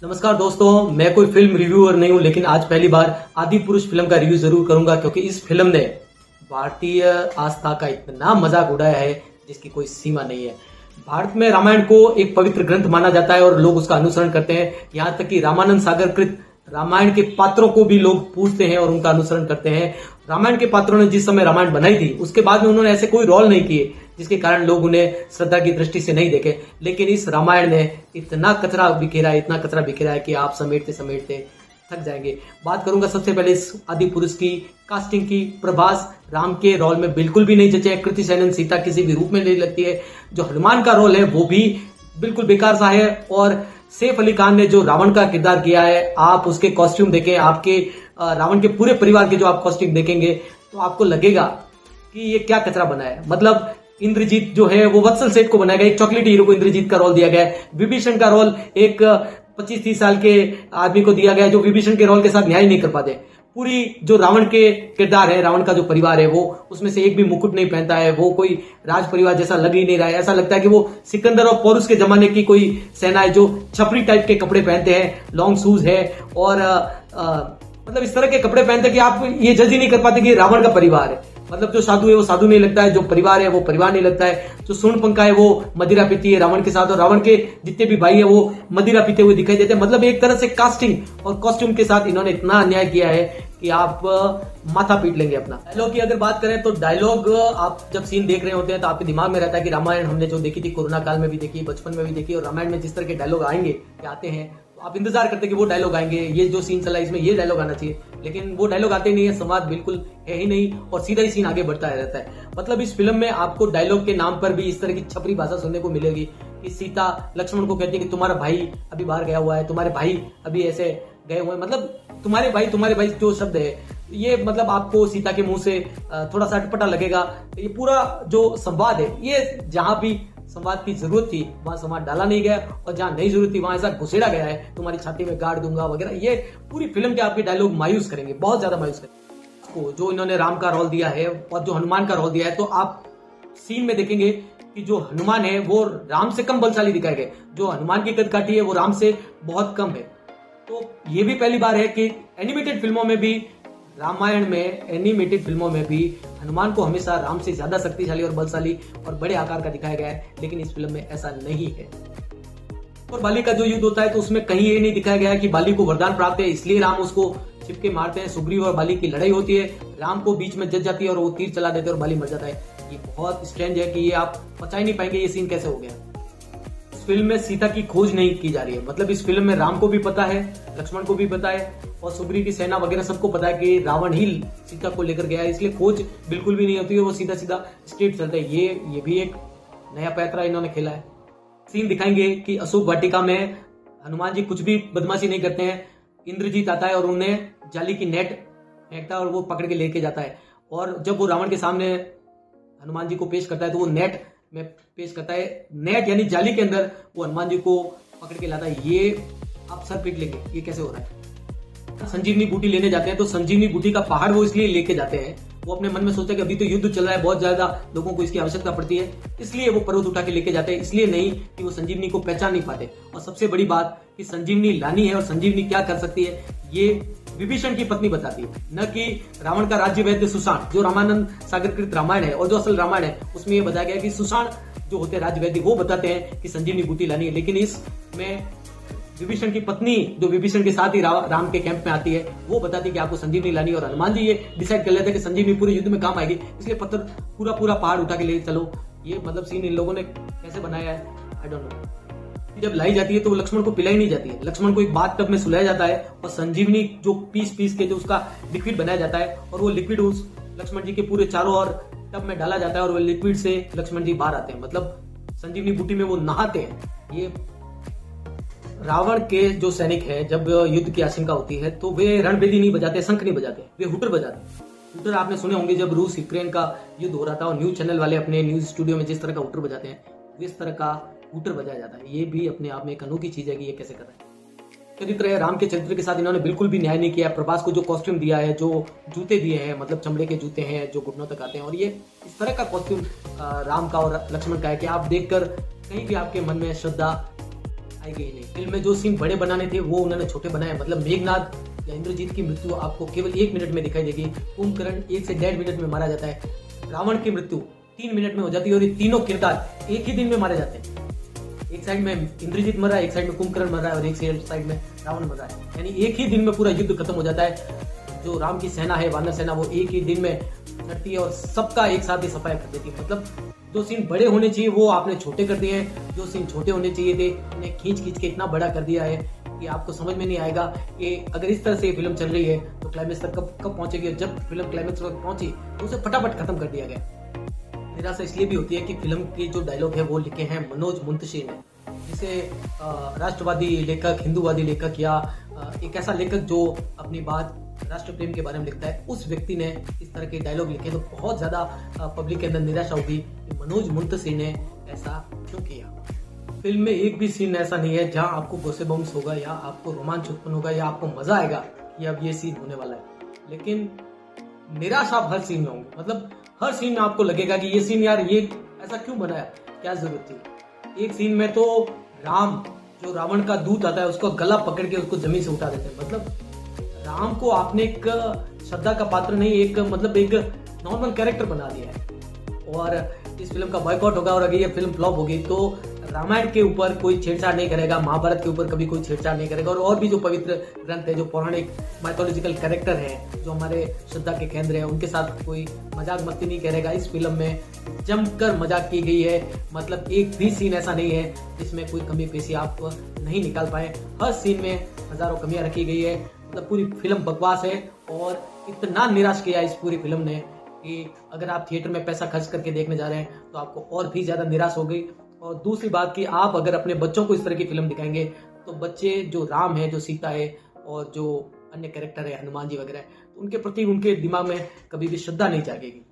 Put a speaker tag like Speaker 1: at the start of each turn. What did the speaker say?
Speaker 1: नमस्कार दोस्तों, मैं कोई फिल्म रिव्यूअर नहीं हूं, लेकिन आज पहली बार आदि पुरुष फिल्म का रिव्यू जरूर करूंगा क्योंकि इस फिल्म ने भारतीय आस्था का इतना मजाक उड़ाया है जिसकी कोई सीमा नहीं है। भारत में रामायण को एक पवित्र ग्रंथ माना जाता है और लोग उसका अनुसरण करते हैं। यहाँ तक कि रामानंद सागर कृत रामायण के पात्रों को भी लोग पूजते हैं और उनका अनुसरण करते हैं। रामायण के पात्रों ने जिस समय रामायण बनाई थी उसके बाद में उन्होंने ऐसे कोई रोल नहीं किए जिसके कारण लोग उन्हें श्रद्धा की दृष्टि से नहीं देखे। लेकिन इस रामायण ने इतना कचरा बिखेरा है कि आप समेटते समेटते थक जाएंगे। बात करूंगा सबसे पहले इस आदि पुरुष की कास्टिंग की। प्रभास राम के रोल में बिल्कुल भी नहीं जचे। कृति सेनन सीता किसी भी रूप में नहीं लगती है। जो हनुमान का रोल है वो भी बिल्कुल बेकार सा है। और सैफ अली खान ने जो रावण का किरदार किया है, आप उसके कॉस्ट्यूम देखें, आपके रावण के पूरे परिवार के जो आप कॉस्ट्यूम देखेंगे तो आपको लगेगा कि ये क्या कचरा बना है। मतलब इंद्रजीत जो है वो वत्सल सेठ को बनाया गया, एक चॉकलेटी हीरो को इंद्रजीत का रोल दिया गया है। विभीषण का रोल एक 25-30 साल के आदमी को दिया गया है जो विभीषण के रोल के साथ न्याय नहीं कर पाते। पूरी जो रावण के किरदार है, रावण का जो परिवार है, वो उसमें से एक भी मुकुट नहीं पहनता है। वो कोई राज परिवार जैसा लग ही नहीं रहा है। ऐसा लगता है कि वो सिकंदर और पोरुस के जमाने की कोई सेना है जो छपरी टाइप के कपड़े पहनते हैं, लॉन्ग शूज है और मतलब इस तरह के कपड़े पहनते कि आप ये जज ही नहीं कर पाते कि रावण का परिवार है। मतलब जो साधु है वो साधु नहीं लगता है, जो परिवार है वो परिवार नहीं लगता है। जो सूर्पणखा है वो मदिरा पीती है रावण के साथ, और रावण के जितने भी भाई है वो मदिरा पीते हुए दिखाई देते हैं। मतलब एक तरह से कास्टिंग और कॉस्ट्यूम के साथ इन्होंने इतना अन्याय किया है कि आप माथा पीट लेंगे अपना। डायलॉग की अगर बात करें तो डायलॉग आप जब सीन देख रहे होते हैं तो आपके दिमाग में रहता है कि रामायण हमने जो देखी थी कोरोना काल में भी देखी, बचपन में भी देखी, और रामायण में जिस तरह के डायलॉग आएंगे या आते हैं तो आप इंतजार करते हैं कि वो डायलॉग आएंगे, ये जो सीन चला इसमें ये डायलॉग आना चाहिए। लेकिन वो डायलॉग आते नहीं है, संवाद बिल्कुल है ही नहीं और सीधा ही सीन आगे बढ़ता रहता है। मतलब इस फिल्म में आपको डायलॉग के नाम पर भी इस तरह की छपरी भाषा सुनने को मिलेगी कि सीता लक्ष्मण को कहती है कि तुम्हारा भाई अभी बाहर गया हुआ है, तुम्हारे भाई अभी ऐसे गए हुए हैं। मतलब तुम्हारे भाई जो शब्द है ये मतलब आपको सीता के मुंह से थोड़ा सा अटपटा लगेगा। ये पूरा जो संवाद है, ये जहां भी संवाद की जरूरत थी वहां संवाद डाला नहीं गया, और जहां नहीं जरूरत थी वहां ऐसा घुसेड़ा गया है, तुम्हारी छाती में गाड़ दूंगा वगैरह। ये पूरी फिल्म के आपके डायलॉग मायूस करेंगे, बहुत ज्यादा मायूस करेंगे। जो इन्होंने राम का रोल दिया है और जो हनुमान का रोल दिया है, तो आप सीन में देखेंगे कि जो हनुमान है वो राम से कम बलशाली दिखाए गए। जो हनुमान की कद काठी है वो राम से बहुत कम है। तो ये भी पहली बार है कि एनिमेटेड फिल्मों में भी, रामायण में एनिमेटेड फिल्मों में भी हनुमान को हमेशा राम से ज्यादा शक्तिशाली और बलशाली और बड़े आकार का दिखाया गया है, लेकिन इस फिल्म में ऐसा नहीं है। और बाली का जो युद्ध होता है तो उसमें कहीं ये नहीं दिखाया गया है कि बाली को वरदान प्राप्त है इसलिए राम उसको छिपके मारते हैं। सुग्रीव और बाली की लड़ाई होती है, राम को बीच में जज जाती है और वो तीर चला देते हैं और बाली मर जाता है। ये बहुत स्ट्रेंज है कि ये आप पचा ही नहीं पाएंगे ये सीन कैसे हो गया। इस फिल्म में सीता की खोज नहीं की जा रही है। मतलब इस फिल्म में राम को भी पता है, लक्ष्मण को भी पता है और सुग्रीव की सेना वगैरह सबको पता है कि रावण ही सीता को लेकर गया है, इसलिए खोज बिल्कुल भी नहीं होती है। वो सीधा सीधा स्ट्रेट चलता है। ये भी एक नया पैतरा इन्होंने खेला है। सीन दिखाएंगे कि अशोक वाटिका में हनुमान जी कुछ भी बदमाशी नहीं करते हैं। इंद्रजीत आता है और उन्हें जाली की नेट फेंकता है और वो पकड़ के लेके जाता है, और जब वो रावण के सामने हनुमान जी को पेश करता है तो वो नेट में पेश करता है। नेट यानी जाली के अंदर वो हनुमान जी को पकड़ के लाता है। ये आप सर पीट लेंगे, ये कैसे हो रहा है। संजीवनी बूटी लेने जाते हैं तो संजीवनी बूटी का पहाड़ वो इसलिए लेके जाते हैं, वो अपने मन में सोचते हैं कि अभी तो युद्ध चल रहा है, बहुत ज्यादा लोगों को इसकी आवश्यकता पड़ती है, इसलिए वो पर्वत उठा के लेके जाते हैं। इसलिए नहीं कि वो संजीवनी को पहचान नहीं पाते। और सबसे बड़ी बात कि संजीवनी लानी है और संजीवनी क्या कर सकती है ये विभीषण की पत्नी बताती है, न कि रावण का राज्य वैद्य सुशांत। जो रामानंद सागर कृत रामायण है और जो असल रामायण है उसमें ये बताया गया कि सुशांत जो होते हैं राज्य वैद्य वो बताते हैं कि संजीवनी बूटी लानी है। लेकिन इसमें विभीषण की पत्नी जो विभीषण के साथ ही राम के कैंप में आती है वो बताती है कि आपको संजीवनी लानी है, और हनुमान जी ये डिसाइड कर लेते हैं कि संजीवनी पूरे युद्ध में काम आएगी, इसलिए पत्थर पूरा पहाड़ उठा के ले चलो। ये मतलब सीन इन लोगों ने कैसे बनाया है आई डोंट नो। जब लाई जाती है तो वो लक्ष्मण को पिलाई नहीं जाती है, लक्ष्मण को एक बाथ टब में सुलाया जाता है और संजीवनी जो पीस के जो उसका लिक्विड बनाया जाता है और वो लिक्विड उस लक्ष्मण जी के पूरे चारों ओर टब में डाला जाता है और वो लिक्विड से लक्ष्मण जी बाहर आते हैं। मतलब संजीवनी बूटी में वो नहाते हैं। ये रावण के जो सैनिक हैं जब युद्ध की आशंका होती है तो वे रणभेदी नहीं बजाते, शंख नहीं बजाते, वे हुटर बजाते। हुटर आपने सुने होंगे जब रूस यूक्रेन का युद्ध हो रहा था और न्यूज चैनल वाले अपने न्यूज स्टूडियो में जिस तरह का हुटर बजाते हैं इस तरह का हुटर बजाया जाता है। ये भी अपने आप में एक अनोखी चीज है कि ये कैसे कर रहे हैं। चरित्र है, राम के चरित्र के साथ इन्होंने बिल्कुल भी न्याय नहीं किया। प्रभास को जो कॉस्ट्यूम दिया है, जो जूते दिए हैं, मतलब चमड़े के जूते हैं जो घुटनों तक आते हैं, और ये इस तरह का कॉस्ट्यूम राम का और लक्ष्मण का है कि आप देखकर कहीं भी आपके मन में श्रद्धा आएगी ही नहीं। फिल्म में जो सीन बड़े बनाने थे वो उन्होंने छोटे बनाए। मतलब मेघनाथ या इंद्रजीत की मृत्यु आपको केवल 1 मिनट में दिखाई देगी, कुंभकर्ण 1 से 1.5 मिनट में मारा जाता है, रावण की मृत्यु 3 मिनट में हो जाती है और ये तीनों किरदार एक ही दिन में मारे जाते हैं। एक साइड में इंद्रजीत मर रहा है, एक साइड में कुंभकर्ण मर रहा है और एक साइड में रावण मर रहा है। यानी एक ही दिन में पूरा युद्ध खत्म हो जाता है। जो राम की सेना है, वानर सेना, वो एक ही दिन में लड़ती है और सबका एक साथ ही सफाई कर देती है। मतलब जो सीन बड़े होने चाहिए वो आपने छोटे कर दिए हैं, जो सीन छोटे होने चाहिए थे उन्हें खींच के इतना बड़ा कर दिया है कि आपको समझ में नहीं आएगा कि अगर इस तरह से फिल्म चल रही है तो क्लाइमेक्स तक कब पहुंचेगी। जब फिल्म क्लाइमेक्स तक पहुंची तो उसे फटाफट खत्म कर दिया गया। निराशा इसलिए भी होती है कि फिल्म के जो डायलॉग है वो लिखे हैं मनोज मुंतशिर ने, जिसे राष्ट्रवादी लेखक, हिंदूवादी लेखक या एक ऐसा लेखक जो अपनी बात राष्ट्र प्रेम के बारे में लिखता है, उस व्यक्ति ने इस तरह के डायलॉग लिखे। तो बहुत ज्यादा पब्लिक के अंदर निराशा होगी कि मनोज मुंतशिर ने ऐसा क्यों किया। फिल्म में एक भी सीन ऐसा नहीं है जहां आपको गॉसिप होगा या आपको रोमांच उत्पन्न होगा या आपको मजा आएगा कि अब ये सीन होने वाला है। लेकिन निराशा आप हर सीन में होंगे। मतलब हर सीन में आपको लगेगा कि ये सीन यार ये ऐसा क्यों बनाया, क्या जरूरत थी। एक सीन में तो राम, जो रावण का दूत आता है, उसको गला पकड़ के उसको जमीन से उठा देते हैं। मतलब राम को आपने एक श्रद्धा का पात्र नहीं, एक मतलब एक नॉर्मल कैरेक्टर बना दिया है। और इस फिल्म का बॉयकॉट होगा और अगर ये फिल्म फ्लॉप होगी तो रामायण के ऊपर कोई छेड़छाड़ नहीं करेगा, महाभारत के ऊपर कभी कोई छेड़छाड़ नहीं करेगा और भी जो पवित्र ग्रंथ है, जो पौराणिक माइथोलॉजिकल कैरेक्टर है, जो हमारे श्रद्धा के केंद्र है, उनके साथ कोई मजाक मस्ती नहीं करेगा। इस फिल्म में जमकर मजाक की गई है। मतलब एक भी सीन ऐसा नहीं है जिसमें कोई कमी पेशी आप नहीं निकाल पाए। हर सीन में हजारों कमियां रखी गई है। मतलब पूरी फिल्म बकवास है और इतना निराश किया इस पूरी फिल्म ने कि अगर आप थिएटर में पैसा खर्च करके देखने जा रहे हैं तो आपको और भी ज्यादा निराश हो गई। और दूसरी बात कि आप अगर अपने बच्चों को इस तरह की फिल्म दिखाएंगे तो बच्चे जो राम है, जो सीता है और जो अन्य कैरेक्टर है, हनुमान जी वगैरह, तो उनके प्रति उनके दिमाग में कभी भी श्रद्धा नहीं जागेगी।